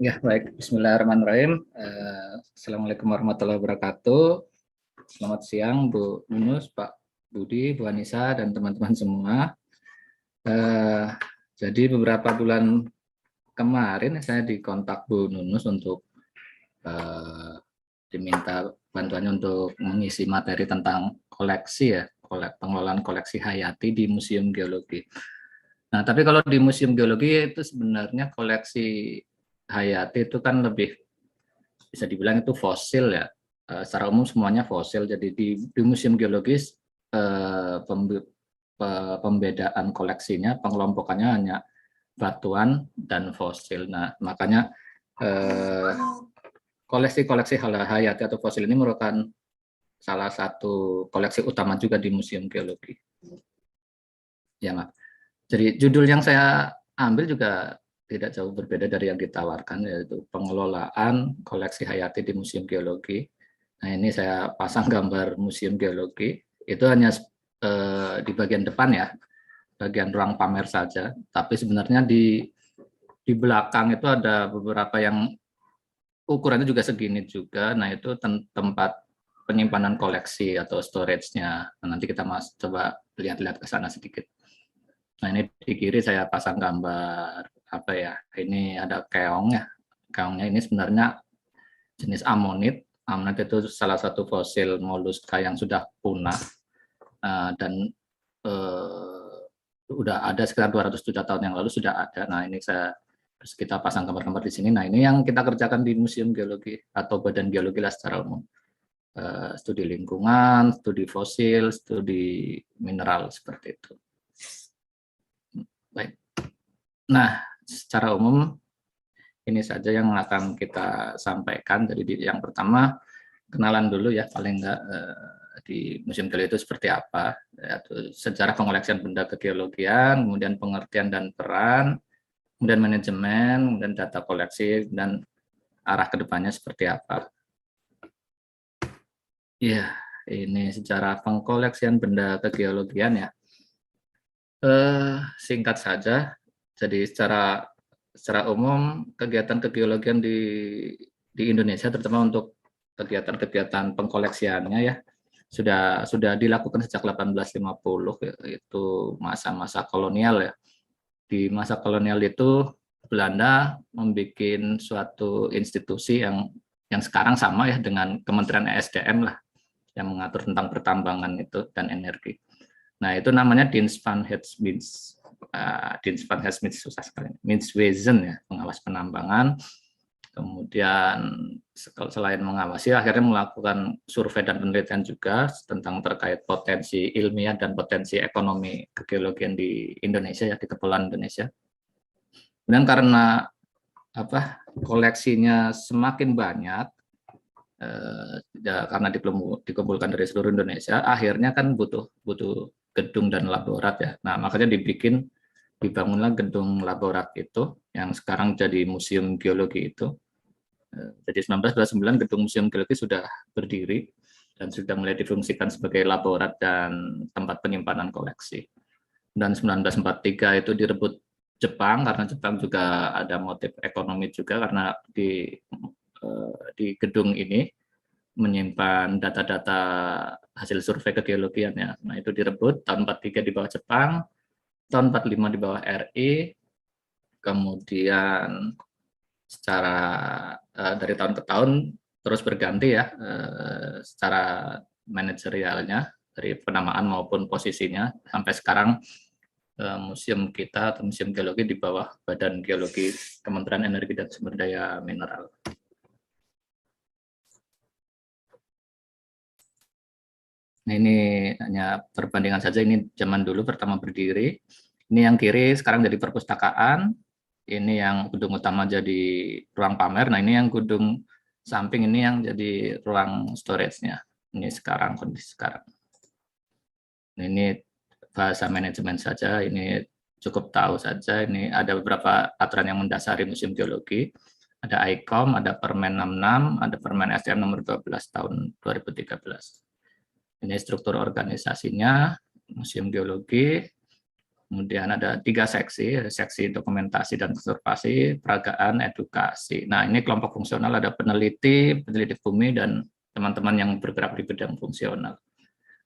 Ya, baik. Bismillahirrahmanirrahim. Assalamualaikum warahmatullahi wabarakatuh. Selamat siang, Bu Yunus, Pak Budi, Bu Anissa, dan teman-teman semua. Jadi beberapa bulan kemarin saya dikontak Bu Nunus untuk diminta bantuannya untuk mengisi materi tentang koleksi ya, pengelolaan koleksi hayati di Museum Geologi. Nah, tapi kalau di Museum Geologi itu sebenarnya koleksi hayati itu kan lebih bisa dibilang itu fosil ya. Secara umum semuanya fosil. Jadi di Museum Geologis pembedaan koleksinya, pengelompokannya hanya batuan dan fosil. Nah, makanya koleksi-koleksi hayati atau fosil ini merupakan salah satu koleksi utama juga di Museum Geologi. Ya, Mak. Jadi judul yang saya ambil juga tidak jauh berbeda dari yang ditawarkan, yaitu pengelolaan koleksi hayati di Museum Geologi. Nah, ini saya pasang gambar Museum Geologi. Itu hanya di bagian depan ya, bagian ruang pamer saja. Tapi sebenarnya di belakang itu ada beberapa yang ukurannya juga segini juga. Nah, itu tempat penyimpanan koleksi atau storage-nya. Nah, nanti kita coba lihat-lihat ke sana sedikit. Nah, ini di kiri saya pasang gambar apa ya? Ini ada keong ya. Keongnya ini sebenarnya jenis amonit. Amonit itu salah satu fosil moluska yang sudah punah dan udah ada sekitar 200 juta tahun yang lalu sudah ada. Nah, ini kita pasang gambar-gambar di sini. Nah, ini yang kita kerjakan di Museum Geologi atau Badan Geologi lah secara umum. Studi lingkungan, studi fosil, studi mineral seperti itu. Baik. Nah, secara umum ini saja yang akan kita sampaikan. Jadi yang pertama kenalan dulu ya, paling enggak di Museum Geologi itu seperti apa, yaitu sejarah pengoleksian benda kegeologian, kemudian pengertian dan peran, kemudian manajemen, kemudian data koleksi, dan arah kedepannya seperti apa. Ya, ini sejarah pengkoleksian benda kegeologian ya. Singkat saja, jadi secara umum kegiatan kegeologian di Indonesia, terutama untuk kegiatan-kegiatan pengkoleksiannya ya, sudah dilakukan sejak 1850, itu masa-masa kolonial ya. Di masa kolonial itu Belanda membuat suatu institusi yang sekarang sama ya dengan Kementerian ESDM lah, yang mengatur tentang pertambangan itu dan energi. Nah, itu namanya Dienst van Hedsmits. Dienst van Hedsmits susah sekali. Minswezen ya, pengawas penambangan. Kemudian selain mengawasi, akhirnya melakukan survei dan penelitian juga tentang terkait potensi ilmiah dan potensi ekonomi kegeologian di Indonesia ya, di Kepulauan Indonesia. Kemudian karena koleksinya semakin banyak, karena dikumpulkan dari seluruh Indonesia, akhirnya kan butuh gedung dan laborat ya. Nah, makanya dibangunlah gedung laborat itu yang sekarang jadi Museum Geologi itu. Jadi 1929 gedung Museum Geologi sudah berdiri dan sudah mulai difungsikan sebagai laborat dan tempat penyimpanan koleksi. Dan 1943 itu direbut Jepang, karena Jepang juga ada motif ekonomi juga, karena di gedung ini menyimpan data-data hasil survei kegeologian ya. Nah, itu direbut tahun 43 di bawah Jepang, tahun 45 di bawah RI, kemudian secara dari tahun ke tahun terus berganti ya, secara manajerialnya dari penamaan maupun posisinya, sampai sekarang museum kita atau Museum Geologi di bawah Badan Geologi Kementerian Energi dan Sumber Daya Mineral. Nah, ini hanya perbandingan saja, ini zaman dulu pertama berdiri. Ini yang kiri sekarang jadi perpustakaan, ini yang gedung utama jadi ruang pamer. Nah, ini yang gedung samping ini yang jadi ruang storage-nya. Ini sekarang, kondisi sekarang. Nah, ini bahasa manajemen saja, ini cukup tahu saja. Ini ada beberapa aturan yang mendasari Museum Geologi. Ada ICOM, ada Permen 66, ada Permen SDM nomor 12 tahun 2013. Ini struktur organisasinya Museum Geologi. Kemudian ada 3 seksi, ada seksi dokumentasi dan konservasi, peragaan, edukasi. Nah, ini kelompok fungsional, ada peneliti, peneliti bumi, dan teman-teman yang bergerak di bidang fungsional.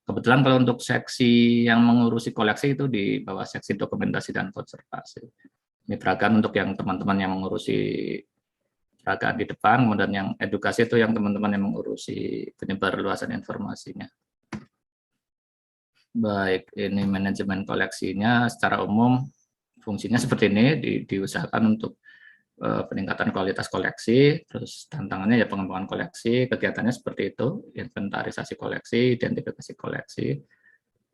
Kebetulan kalau untuk seksi yang mengurusi koleksi itu di bawah seksi dokumentasi dan konservasi. Ini peragaan untuk yang teman-teman yang mengurusi peragaan di depan, kemudian yang edukasi itu yang teman-teman yang mengurusi penyebar luasan informasinya. Baik, ini manajemen koleksinya secara umum fungsinya seperti ini, diusahakan untuk peningkatan kualitas koleksi, terus tantangannya ya pengembangan koleksi, kegiatannya seperti itu, inventarisasi koleksi, identifikasi koleksi,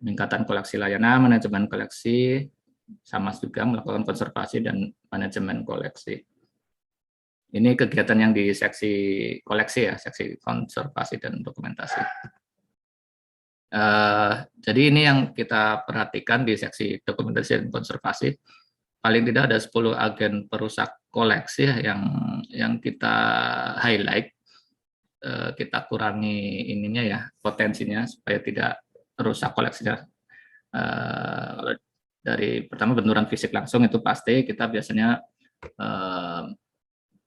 peningkatan koleksi layanan, manajemen koleksi, sama juga melakukan konservasi dan manajemen koleksi. Ini kegiatan yang di seksi koleksi ya, seksi konservasi dan dokumentasi. Jadi ini yang kita perhatikan di seksi dokumentasi dan konservasi. Paling tidak ada 10 agen perusak koleksi yang kita highlight, kita kurangi ininya ya, potensinya supaya tidak rusak koleksinya. Dari pertama benturan fisik langsung itu pasti kita biasanya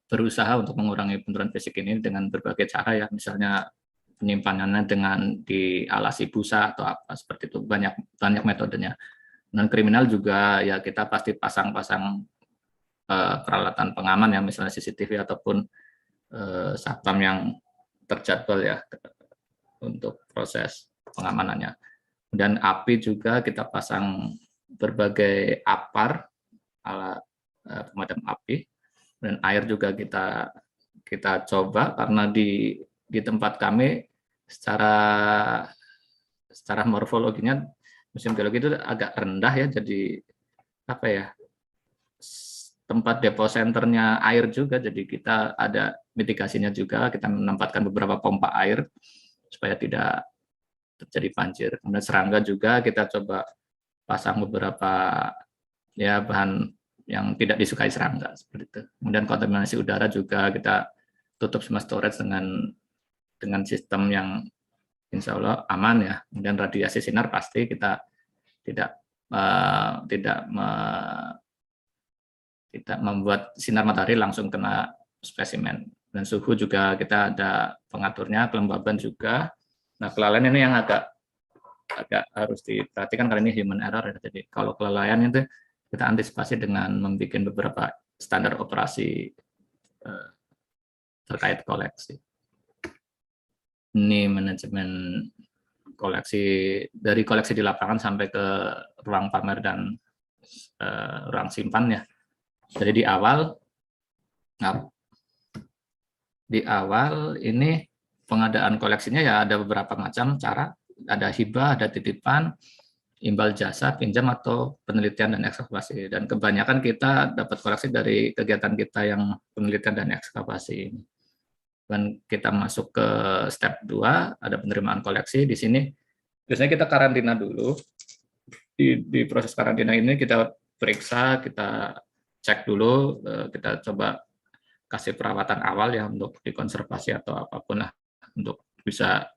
berusaha untuk mengurangi benturan fisik ini dengan berbagai cara ya, misalnya penyimpanannya dengan dialasi busa atau apa seperti itu, banyak metodenya. Dan kriminal juga ya kita pasti pasang peralatan pengaman ya, misalnya CCTV ataupun satpam yang terjadwal ya untuk proses pengamanannya. Dan api juga kita pasang berbagai APAR, alat pemadam api, dan air juga kita coba karena di tempat kami secara morfologinya museum geologi itu agak rendah ya, jadi apa ya, tempat depo senternya air juga, jadi kita ada mitigasinya juga, kita menempatkan beberapa pompa air supaya tidak terjadi banjir. Kemudian serangga juga kita coba pasang beberapa ya bahan yang tidak disukai serangga seperti itu. Kemudian kontaminasi udara juga kita tutup semua storage dengan sistem yang insya Allah aman ya. Kemudian radiasi sinar pasti kita tidak membuat sinar matahari langsung kena spesimen. Dan suhu juga kita ada pengaturnya, kelembaban juga. Nah, kelalaian ini yang agak harus diperhatikan karena ini human error ya. Jadi kalau kelalaian itu kita antisipasi dengan membuat beberapa standar operasi terkait koleksi. Ini manajemen koleksi, dari koleksi di lapangan sampai ke ruang pamer dan ruang simpan ya. Jadi di awal ini pengadaan koleksinya ya ada beberapa macam cara, ada hibah, ada titipan, imbal jasa, pinjam atau penelitian dan ekskavasi. Dan kebanyakan kita dapat koleksi dari kegiatan kita yang penelitian dan ekskavasi. Dan kita masuk ke step 2, ada penerimaan koleksi. Di sini biasanya kita karantina dulu. Di proses karantina ini kita periksa, kita cek dulu, kita coba kasih perawatan awal ya untuk dikonservasi atau apapun lah, untuk bisa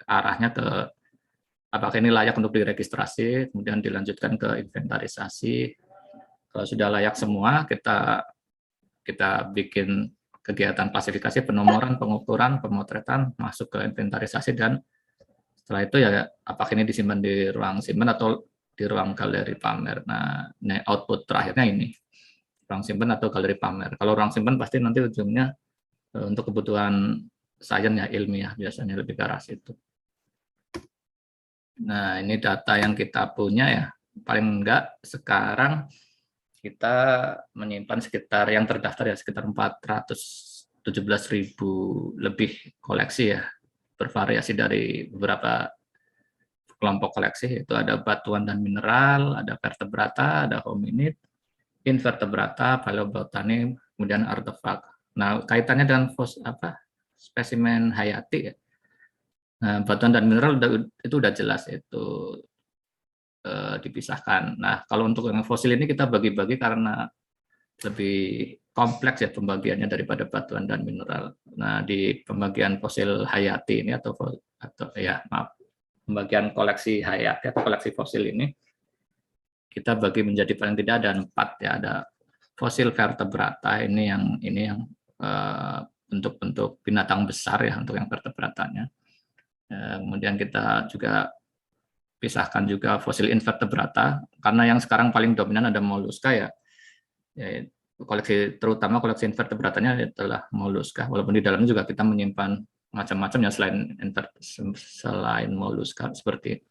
arahnya ke apakah ini layak untuk diregistrasi, kemudian dilanjutkan ke inventarisasi. Kalau sudah layak semua, kita bikin kegiatan klasifikasi, penomoran, pengukuran, pemotretan, masuk ke inventarisasi, dan setelah itu ya apakah ini disimpan di ruang simpan atau di ruang galeri pamer. Nah, output terakhirnya ini, ruang simpan atau galeri pamer. Kalau ruang simpan pasti nanti ujungnya untuk kebutuhan sains ya, ilmiah, biasanya lebih ke arah situ. Nah, ini data yang kita punya ya, paling enggak sekarang kita menyimpan sekitar yang terdaftar ya sekitar 417.000 lebih koleksi ya, bervariasi dari beberapa kelompok koleksi, itu ada batuan dan mineral, ada vertebrata, ada hominid, invertebrata, paleobotani, kemudian artefak. Nah, kaitannya dengan spesimen hayati ya. Nah, batuan dan mineral itu udah jelas itu dipisahkan. Nah, kalau untuk yang fosil ini kita bagi-bagi karena lebih kompleks ya pembagiannya daripada batuan dan mineral. Nah, di pembagian fosil hayati ini atau pembagian koleksi hayati atau koleksi fosil ini kita bagi menjadi paling tidak ada 4 ya, ada fosil vertebrata ini yang bentuk-bentuk binatang besar ya untuk yang vertebratanya. Kemudian kita juga pisahkan juga fosil invertebrata karena yang sekarang paling dominan ada moluska ya. Koleksi terutama koleksi invertebratanya adalah moluska, walaupun di dalamnya juga kita menyimpan macam-macam ya selain moluska seperti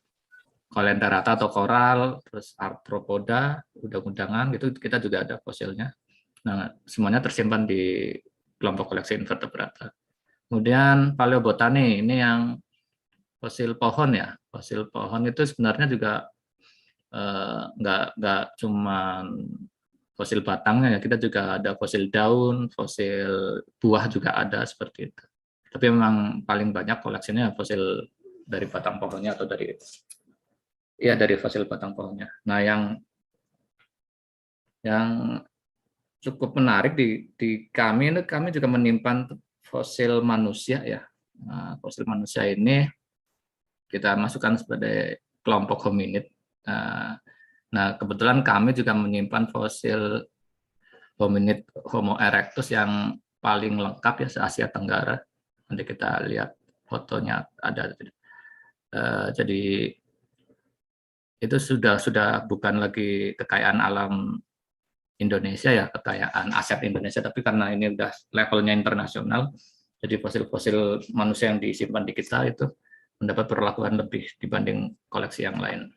Coelenterata atau koral, terus arthropoda, udang-udangan gitu kita juga ada fosilnya. Nah, semuanya tersimpan di kelompok koleksi invertebrata. Kemudian paleobotani ini yang fosil pohon ya. Fosil pohon itu sebenarnya juga nggak cuma fosil batangnya ya, kita juga ada fosil daun, fosil buah juga ada seperti itu. Tapi memang paling banyak koleksinya fosil dari batang pohonnya atau dari fosil batang pohonnya. Nah, yang cukup menarik di kami juga menyimpan fosil manusia ya. Nah, fosil manusia ini kita masukkan sebagai kelompok hominid. Nah, kebetulan kami juga menyimpan fosil hominid Homo erectus yang paling lengkap ya se-Asia Tenggara. Nanti kita lihat fotonya ada. Jadi itu sudah bukan lagi kekayaan alam Indonesia ya, kekayaan aset Indonesia, tapi karena ini udah levelnya internasional, jadi fosil-fosil manusia yang disimpan di kita itu mendapat perlakuan lebih dibanding koleksi yang lain.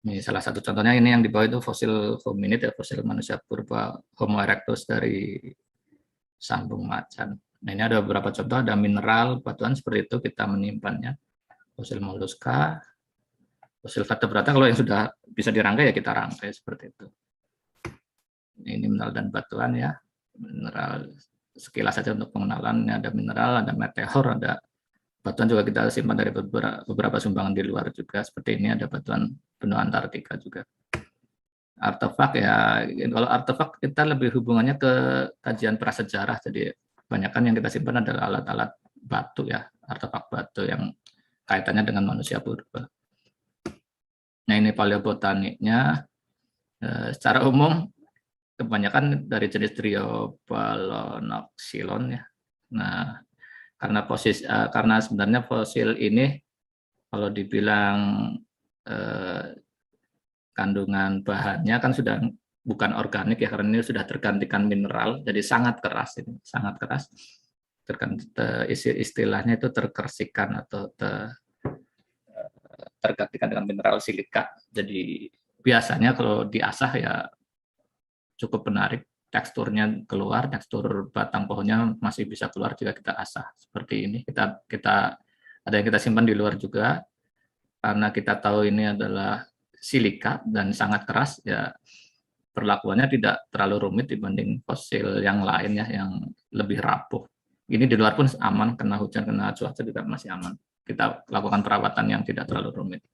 Ini salah satu contohnya, ini yang di bawah itu fosil hominid ya, fosil manusia purba Homo erectus dari Sambung Macan. Nah, ini ada beberapa contoh, ada mineral, batuan seperti itu kita menyimpannya. Fosil moluska, fosil vertebrata kalau yang sudah bisa dirangkai ya kita rangkai seperti itu. Ini mineral dan batuan ya. Mineral sekilas saja untuk pengenalan, ini ada mineral, ada meteor, ada batuan juga kita simpan dari beberapa sumbangan di luar juga. Seperti ini ada batuan benua Antartika juga. Artefak ya, kalau artefak kita lebih hubungannya ke kajian prasejarah, jadi kebanyakan yang kita simpan adalah alat-alat batu ya, artefak batu yang kaitannya dengan manusia purba. Nah, ini paleobotaniknya. Secara umum kebanyakan dari jenis Driobalaenoxylon ya. Nah, karena sebenarnya fosil ini kalau dibilang kandungan bahannya kan sudah bukan organik ya, karena ini sudah tergantikan mineral, jadi sangat keras ini, sangat keras. Istilahnya itu terkersikan atau tergantikan dengan mineral silika. Jadi biasanya kalau diasah ya cukup menarik, teksturnya keluar, tekstur batang pohonnya masih bisa keluar jika kita asah seperti ini. Kita ada yang kita simpan di luar juga karena kita tahu ini adalah silika dan sangat keras ya, perlakuannya tidak terlalu rumit dibanding fosil yang lain ya yang lebih rapuh. Ini di luar pun aman, kena hujan, kena cuaca juga masih aman. Kita lakukan perawatan yang tidak terlalu rumit.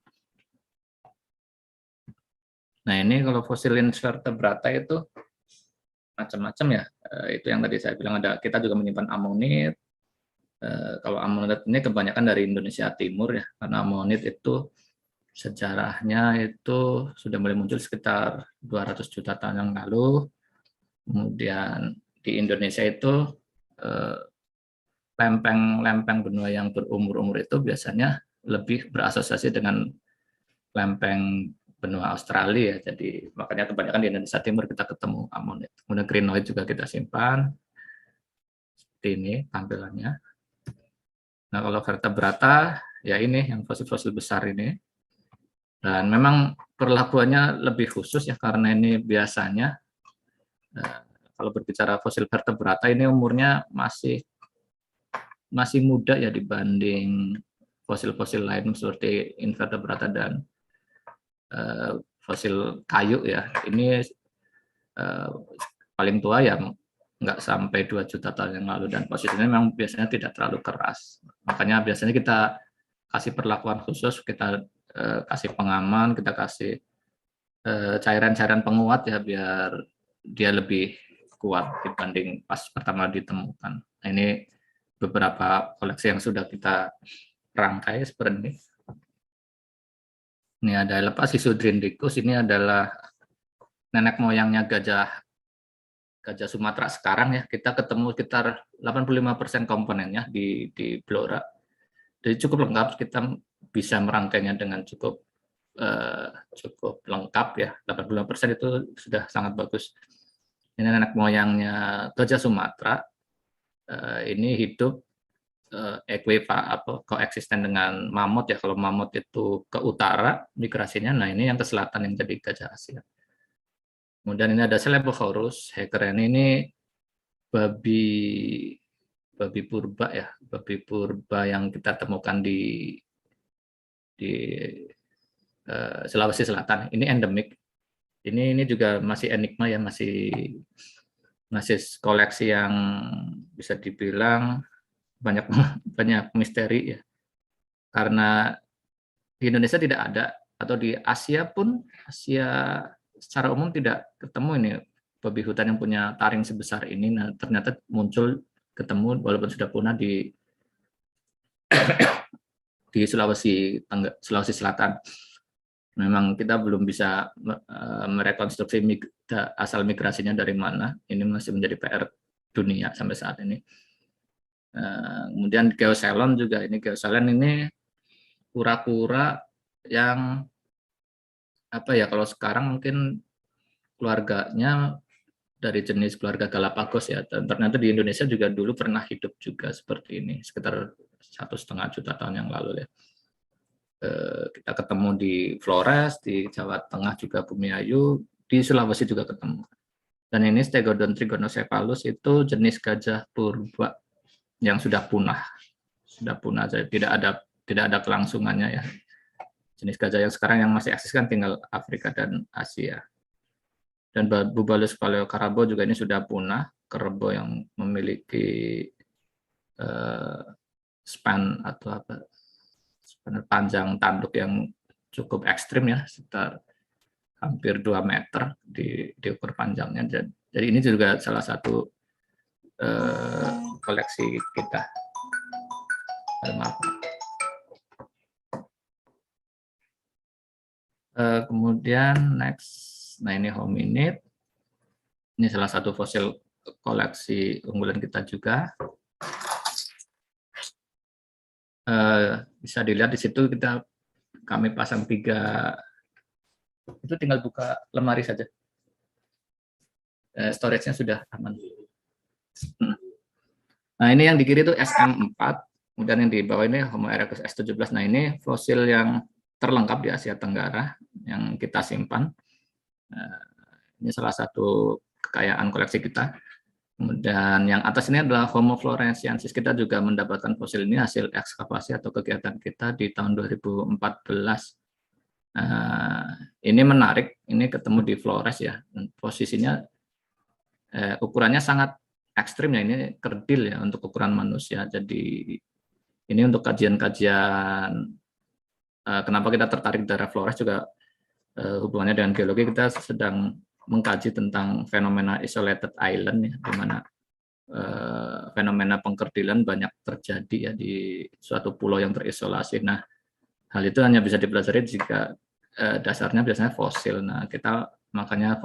Nah, ini kalau fosil invertebrata itu macam-macam ya. Itu yang tadi saya bilang, ada kita juga menyimpan amonit. Kalau amonit ini kebanyakan dari Indonesia Timur ya, karena amonit itu sejarahnya itu sudah mulai muncul sekitar 200 juta tahun yang lalu. Kemudian di Indonesia itu lempeng-lempeng benua yang berumur-umur itu biasanya lebih berasosiasi dengan lempeng benua Australia. Jadi makanya kebanyakan di Indonesia Timur kita ketemu amonit. Kemudian crinoid juga kita simpan. Seperti ini tampilannya. Nah, kalau vertebrata ya ini yang fosil-fosil besar ini. Dan memang perlakuannya lebih khusus ya, karena ini biasanya kalau berbicara fosil vertebrata ini umurnya masih muda ya dibanding fosil-fosil lain seperti invertebrata dan fosil kayu ya. Ini paling tua ya nggak sampai 2 juta tahun yang lalu, dan posisinya memang biasanya tidak terlalu keras. Makanya biasanya kita kasih perlakuan khusus, kita kasih pengaman, kita kasih cairan-cairan penguat ya biar dia lebih kuat dibanding pas pertama ditemukan. Nah, ini beberapa koleksi yang sudah kita rangkai seperti ini. Ini ada lepas Isudrindricus, ini adalah nenek moyangnya gajah Sumatera sekarang ya. Kita ketemu sekitar 85% komponennya di Blora. Jadi cukup lengkap, kita bisa merangkainya dengan cukup lengkap ya. 85% itu sudah sangat bagus. Ini nenek moyangnya gajah Sumatera. Ini hidup koeksisten dengan mamut ya. Kalau mamut itu ke utara migrasinya, nah ini yang ke selatan yang jadi gajah Asia. Kemudian ini ada Celebosaurus Heckeren, ini babi purba ya, babi purba yang kita temukan di Sulawesi Selatan. Ini endemik. Ini juga masih enigma ya, masih koleksi yang bisa dibilang banyak banyak misteri ya. Karena di Indonesia tidak ada, atau di Asia pun, Asia secara umum tidak ketemu ini babi hutan yang punya taring sebesar ini. Nah, ternyata ketemu walaupun sudah punah di Sulawesi Selatan. Memang kita belum bisa merekonstruksi asal migrasinya dari mana. Ini masih menjadi PR dunia sampai saat ini. Kemudian Geocelon juga, ini Geocelon ini kura-kura yang kalau sekarang mungkin keluarganya dari jenis keluarga Galapagos ya. Dan ternyata di Indonesia juga dulu pernah hidup juga seperti ini, sekitar 1,5 juta tahun yang lalu ya. Kita ketemu di Flores, di Jawa Tengah juga Bumiayu, di Sulawesi juga ketemu. Dan ini Stegodon trigonocephalus itu jenis gajah purba yang sudah punah, jadi tidak ada kelangsungannya ya. Jenis gajah yang sekarang yang masih eksis kan tinggal Afrika dan Asia. Dan Bubalus paleokarabo juga ini sudah punah, kerbo yang memiliki span panjang tanduk yang cukup ekstrim ya, sekitar hampir 2 meter diukur panjangnya. Jadi ini juga salah satu koleksi kita. Kemudian next, nah ini hominid. Ini salah satu fosil koleksi unggulan kita juga. Bisa dilihat di situ kami pasang 3, itu tinggal buka lemari saja. Storage-nya sudah aman. Nah ini yang di kiri itu SM4, kemudian yang di bawah ini Homo erectus S17. Nah ini fosil yang terlengkap di Asia Tenggara yang kita simpan. Ini salah satu kekayaan koleksi kita. Kemudian yang atas ini adalah Homo floresiensis. Kita juga mendapatkan fosil ini hasil ekskavasi atau kegiatan kita di tahun 2014. Ini menarik, ini ketemu di Flores ya. Posisinya ukurannya sangat ekstrim ya, ini kerdil ya untuk ukuran manusia. Jadi ini untuk kajian-kajian kenapa kita tertarik daerah Flores juga hubungannya dengan geologi. Kita sedang mengkaji tentang fenomena isolated island ya, di mana fenomena pengkerdilan banyak terjadi ya di suatu pulau yang terisolasi. Nah, hal itu hanya bisa dipelajari jika dasarnya biasanya fosil. Nah, kita makanya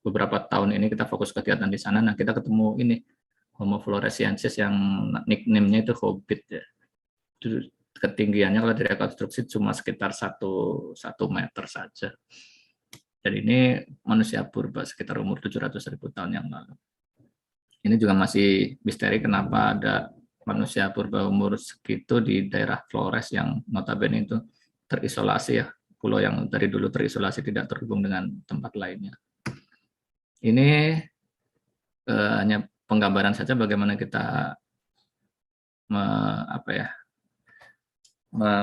beberapa tahun ini kita fokus kegiatan di sana. Nah, kita ketemu ini Homo floresiensis yang nickname-nya itu Hobbit ya. Ketinggiannya kalau direkonstruksi cuma sekitar 1 meter saja. Jadi ini manusia purba sekitar umur 700.000 tahun yang lalu. Ini juga masih misteri kenapa ada manusia purba umur segitu di daerah Flores yang notabene itu terisolasi ya, pulau yang dari dulu terisolasi tidak terhubung dengan tempat lainnya. Ini hanya penggambaran saja bagaimana kita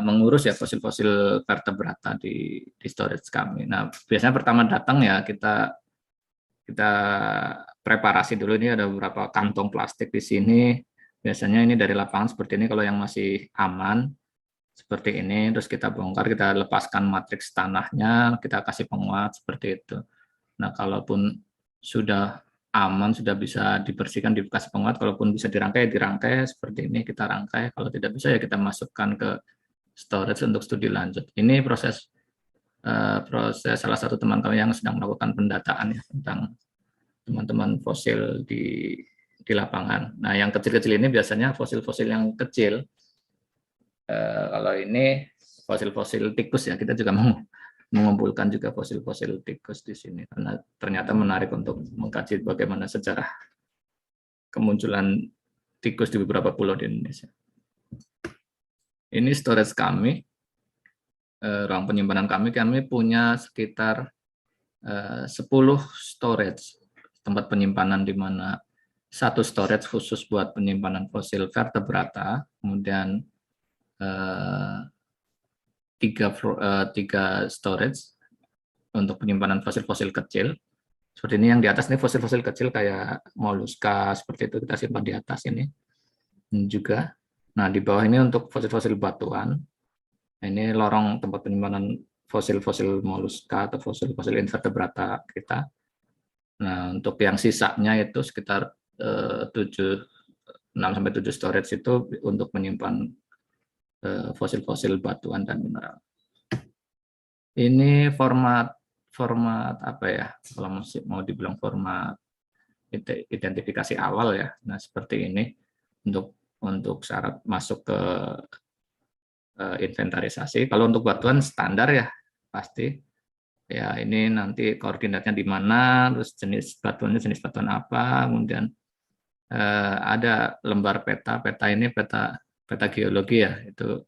mengurus ya fosil-fosil vertebrata di storage kami. Nah, biasanya pertama datang ya kita preparasi dulu. Ini ada beberapa kantong plastik di sini. Biasanya ini dari lapangan seperti ini. Kalau yang masih aman seperti ini, terus kita bongkar, kita lepaskan matriks tanahnya, kita kasih penguat seperti itu. Nah, kalaupun sudah aman, sudah bisa dibersihkan, dikasih penguat, kalaupun bisa dirangkai seperti ini, kita rangkai. Kalau tidak bisa ya kita masukkan ke storage untuk studi lanjut. Ini proses proses salah satu teman kami yang sedang melakukan pendataan ya tentang teman-teman fosil di lapangan. Nah, yang kecil-kecil ini biasanya fosil-fosil yang kecil. Kalau ini fosil-fosil tikus ya, kita juga mau mengumpulkan juga fosil-fosil tikus di sini karena ternyata menarik untuk mengkaji bagaimana sejarah kemunculan tikus di beberapa pulau di Indonesia. Ini storage kami, ruang penyimpanan kami punya sekitar 10 storage, tempat penyimpanan di mana satu storage khusus buat penyimpanan fosil vertebrata, kemudian tiga storage untuk penyimpanan fosil-fosil kecil. Seperti ini yang di atas ini fosil-fosil kecil kayak moluska seperti itu kita simpan di atas ini juga. Nah di bawah ini untuk fosil-fosil batuan. Ini lorong tempat penyimpanan fosil-fosil moluska atau fosil-fosil invertebrata kita. Nah untuk yang sisanya itu sekitar 6 sampai 7 storage itu untuk menyimpan fosil-fosil batuan dan mineral. Ini format apa ya, kalau mau dibilang format identifikasi awal ya. Nah seperti ini untuk syarat masuk ke inventarisasi. Kalau untuk batuan standar ya pasti ya, ini nanti koordinatnya di mana, terus jenis batuannya jenis batuan apa, kemudian ada lembar peta ini peta geologi ya, itu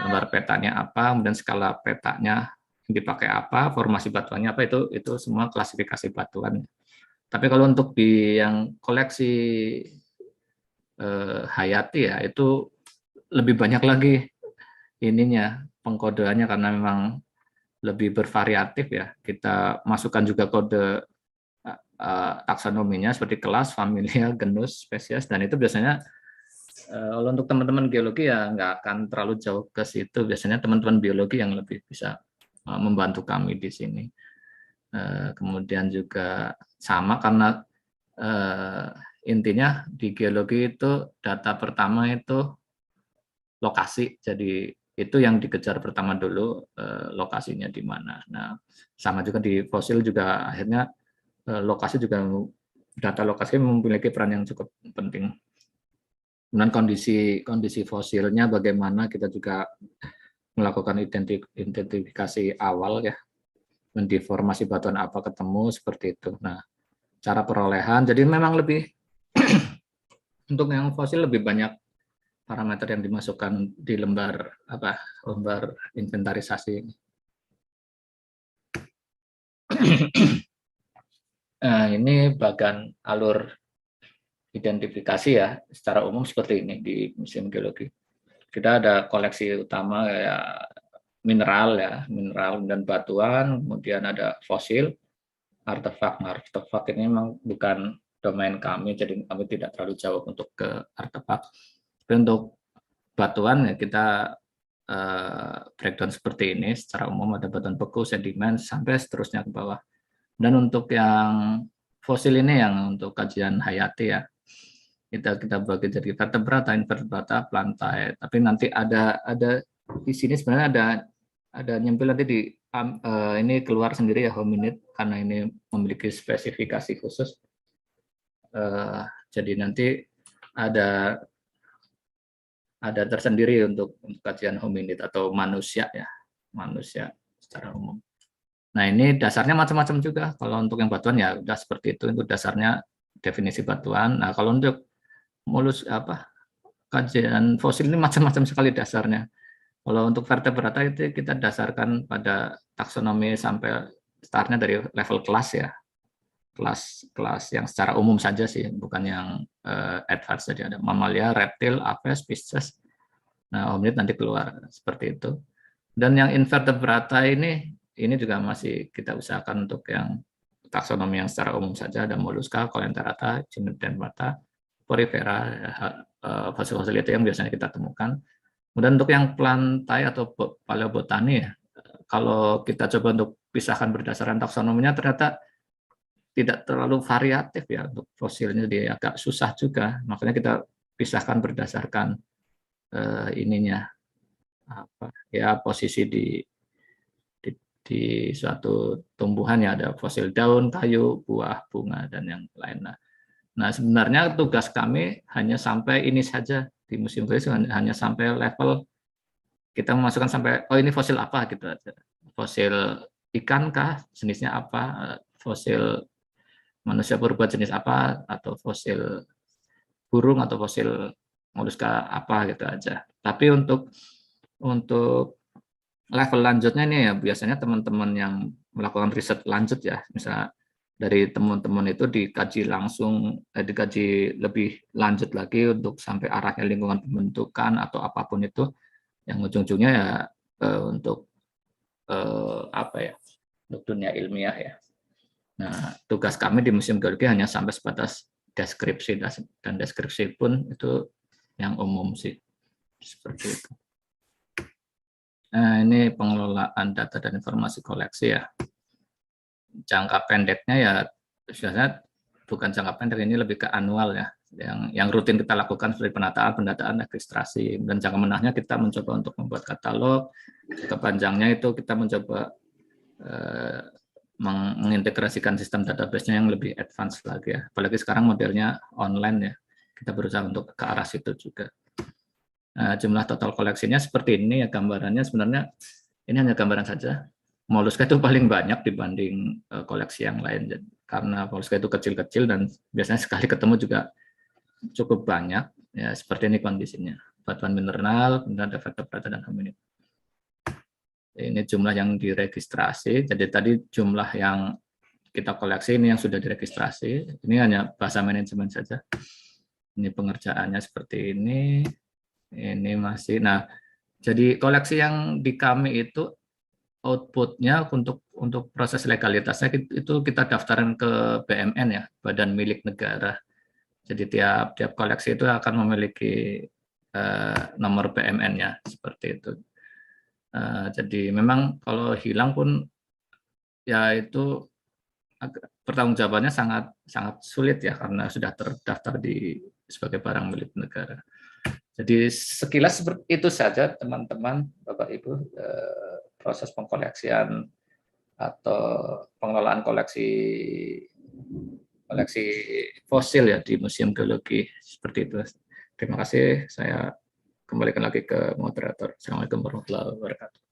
lembar petanya apa, kemudian skala petanya dipakai apa, formasi batuannya apa, itu semua klasifikasi batuan. Tapi kalau untuk di yang koleksi hayati ya, itu lebih banyak lagi ininya pengkodeannya karena memang lebih bervariatif ya. Kita masukkan juga kode taksonominya seperti kelas, familia, genus, spesies, dan itu biasanya kalau untuk teman-teman geologi ya nggak akan terlalu jauh ke situ. Biasanya teman-teman biologi yang lebih bisa membantu kami di sini. Kemudian juga sama karena intinya di geologi itu data pertama itu lokasi. Jadi itu yang dikejar pertama dulu, lokasinya di mana. Nah, sama juga di fosil juga akhirnya lokasi juga, data lokasi memiliki peran yang cukup penting. Kemudian kondisi fosilnya bagaimana, kita juga melakukan identifikasi awal ya, mendeformasi batuan apa ketemu seperti itu. Nah, cara perolehan, jadi memang lebih untuk yang fosil lebih banyak parameter yang dimasukkan di lembar inventarisasi ini. Nah, ini bagan alur identifikasi ya, secara umum seperti ini di Museum Geologi. Kita ada koleksi utama kayak mineral dan batuan, kemudian ada fosil, artefak. Nah, artefak ini memang bukan domain kami, jadi kami tidak terlalu jauh untuk ke artefak. Tapi untuk batuan ya kita breakdown seperti ini, secara umum ada batuan beku, sedimen, sampai seterusnya ke bawah. Dan untuk yang fosil ini yang untuk kajian hayati ya, kita bagi jadi vertebrata, invertebrata, plantae. Tapi nanti ada di sini sebenarnya ada nyempil nanti di ini keluar sendiri ya, hominid, karena ini memiliki spesifikasi khusus. Jadi nanti ada tersendiri untuk kajian hominid atau manusia ya, manusia secara umum. Nah ini dasarnya macam-macam juga. Kalau untuk yang batuan ya udah seperti itu dasarnya definisi batuan. Nah kalau untuk kajian fosil ini macam-macam sekali dasarnya. Kalau untuk vertebrata itu kita dasarkan pada taksonomi sampai startnya dari level kelas ya, kelas yang secara umum saja sih, bukan yang advance. Jadi ada mamalia, reptil, apes, pisces. Nah hominid nanti keluar seperti itu. Dan yang invertebrata ini juga masih kita usahakan untuk yang taksonomi yang secara umum saja, ada moluska, coelenterata, Gymnodendrota, porifera, fosil-fosil itu yang biasanya kita temukan. Kemudian untuk yang plantae atau paleobotani ya, kalau kita coba untuk pisahkan berdasarkan taksonominya ternyata tidak terlalu variatif ya, untuk fosilnya dia agak susah juga. Makanya kita pisahkan berdasarkan ininya apa ya, posisi di suatu tumbuhan ya ada fosil daun, kayu, buah, bunga dan yang lain. Nah, sebenarnya tugas kami hanya sampai ini saja di Museum Geologi, hanya sampai level kita memasukkan sampai oh ini fosil apa gitu aja. Fosil ikan kah, jenisnya apa, fosil manusia purba jenis apa, atau fosil burung atau fosil moluska apa gitu aja. Tapi untuk level lanjutnya ini ya biasanya teman-teman yang melakukan riset lanjut ya, misalnya dari teman-teman itu dikaji langsung, dikaji lebih lanjut lagi untuk sampai arahnya lingkungan pembentukan atau apapun itu, yang ujung-ujungnya ya untuk apa ya, untuk dunia ilmiah ya. Nah, tugas kami di Museum Geologi hanya sampai sebatas deskripsi, dan deskripsi pun itu yang umum sih, seperti itu. Nah, ini pengelolaan data dan informasi koleksi ya. Jangka pendeknya ya biasanya bukan jangka pendek, ini lebih ke annual ya. Yang rutin kita lakukan seperti penataan, pendataan, registrasi. Dan jangka menengahnya kita mencoba untuk membuat katalog. Kepanjangnya itu kita mencoba mengintegrasikan sistem database-nya yang lebih advance lagi ya. Apalagi sekarang modelnya online ya. Kita berusaha untuk ke arah situ juga. Nah, jumlah total koleksinya seperti ini ya gambarannya. Sebenarnya ini hanya gambaran saja. Moluska itu paling banyak dibanding koleksi yang lain, karena moluska itu kecil-kecil dan biasanya sekali ketemu juga cukup banyak. Ya seperti ini kondisinya. Batuan mineral, kemudian ada vertebrata dan hominid. Ini jumlah yang diregistrasi. Jadi tadi jumlah yang kita koleksi ini yang sudah diregistrasi. Ini hanya bahasa manajemen saja. Ini pengerjaannya seperti ini. Ini masih. Nah, jadi koleksi yang di kami itu outputnya untuk proses legalitasnya itu kita daftarkan ke BMN ya, Badan Milik Negara. Jadi tiap koleksi itu akan memiliki nomor BMN-nya seperti itu. Jadi memang kalau hilang pun ya itu pertanggungjawabannya sangat sulit ya, karena sudah terdaftar sebagai barang milik negara. Jadi sekilas seperti itu saja teman-teman, Bapak Ibu, proses pengkoleksian atau pengelolaan koleksi fosil ya di Museum Geologi seperti itu. Terima kasih, saya kembalikan lagi ke moderator. Assalamualaikum warahmatullahi wabarakatuh.